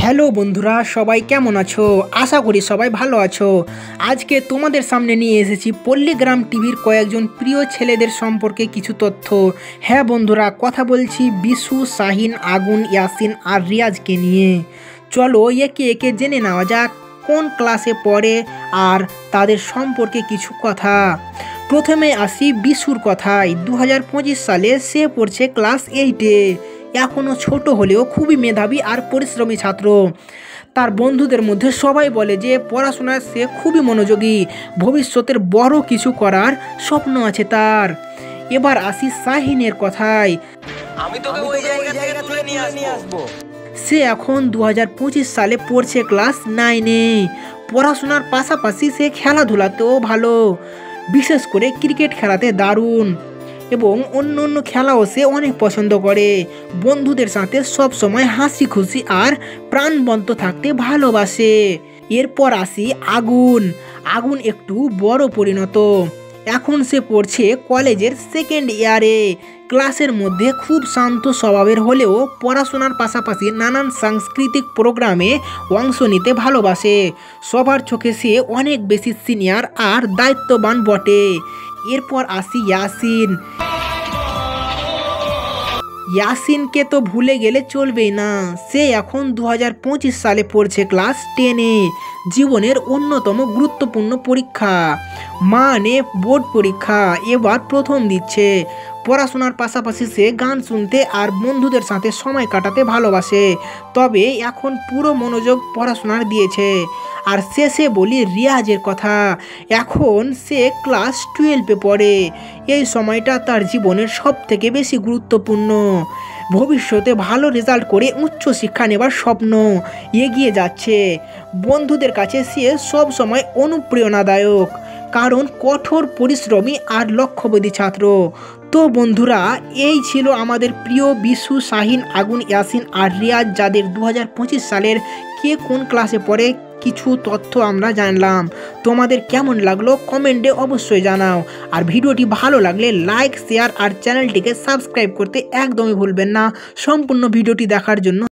Hello বন্ধুরা, সবাই কেমন আছো? আশা করি সবাই ভালো আছো। আজকে তোমাদের সামনে নিয়ে এসেছি পল্লীগ্রাম টিভির কয়েকজন প্রিয় ছেলেদের সম্পর্কে কিছু তথ্য। হ্যাঁ বন্ধুরা, কথা বলছি বিশু, শাহিন, আগুন, ইয়াসিন আর রিয়াজকে নিয়ে। চলো একে একে জেনে নেওয়া যাক কোন ক্লাসে পড়ে আর তাদের সম্পর্কে কিছু কথা। প্রথমে আসি বিশুর কথায়। 2025 সালে সে পড়ছে ক্লাস 8-এ। এখনও ছোট হলেও খুবই মেধাবী আর পরিশ্রমী ছাত্র। তার বন্ধুদের মধ্যে সবাই বলে যে পড়াশোনায় সে খুবই মনোযোগী, ভবিষ্যতের বড় কিছু করার স্বপ্ন আছে তার। এবার আসি শাহিনের কথায়। আমি তোকে ওই জায়গা থেকে তুলে নিয়ে আসবো। সে এখন 2025 সালে পড়ছে ক্লাস 9-এ। পড়াশোনার পাশাপাশি সে খেলাধুলাতেও ভালো, বিশেষ করে ক্রিকেট খেলাতে দারুণ এবং অন্য অন্য খেলাও সে অনেক পছন্দ করে। বন্ধুদের সাথে সব সময় হাসি খুশি আর প্রাণবন্ত থাকতে ভালোবাসে। এরপর আসি আগুন। আগুন একটু বড় পরিণত। এখন সে পড়ছে কলেজের 2nd ইয়ারে। ক্লাসের মধ্যে খুব শান্ত স্বভাবের হলেও পড়াশোনার পাশাপাশি নানান সাংস্কৃতিক প্রোগ্রামে অংশ নিতে ভালোবাসে। সবার চোখে সে অনেক বেশি সিনিয়র আর দায়িত্ববান বটে। এরপর আসি ইয়াসিন। ইয়াসিনকে তো ভুলে গেলে চলবেই না। সে এখন 2025 সালে পড়ছে ক্লাস 10-এ। জীবনের অন্যতম গুরুত্বপূর্ণ পরীক্ষা মানে বোর্ড পরীক্ষা এবার প্রথম দিচ্ছে। পড়াশোনার পাশাপাশি সে গান শুনতে আর বন্ধুদের সাথে সময় কাটাতে ভালোবাসে। তবে এখন পুরো মনোযোগ পড়াশোনার দিয়েছে। আর শেষে বলি রিয়াজের কথা। এখন সে ক্লাস 12-এ পড়ে। এই সময়টা তার জীবনের সব থেকে বেশি গুরুত্বপূর্ণ। ভবিষ্যতে ভালো রেজাল্ট করে উচ্চশিক্ষা নেবার স্বপ্ন এগিয়ে যাচ্ছে। বন্ধুদের কাছে সে সব সময় অনুপ্রেরণাদায়ক, কারণ কঠোর পরিশ্রমী আর লক্ষ্যবোধী ছাত্র। তো বন্ধুরা, এই ছিল আমাদের প্রিয় বিশু, শাহিন, আগুন, ইয়াসিন আর রিয়াজ, যাদের 2025 সালের কে কোন ক্লাসে পড়ে কিছু তথ্য আমরা জানলাম। তোমাদের কেমন লাগলো কমেন্টে অবশ্যই জানাও। আর ভিডিওটি ভালো লাগলে লাইক, শেয়ার আর চ্যানেলটিকে সাবস্ক্রাইব করতে একদমই ভুলবেন না। সম্পূর্ণ ভিডিওটি দেখার জন্য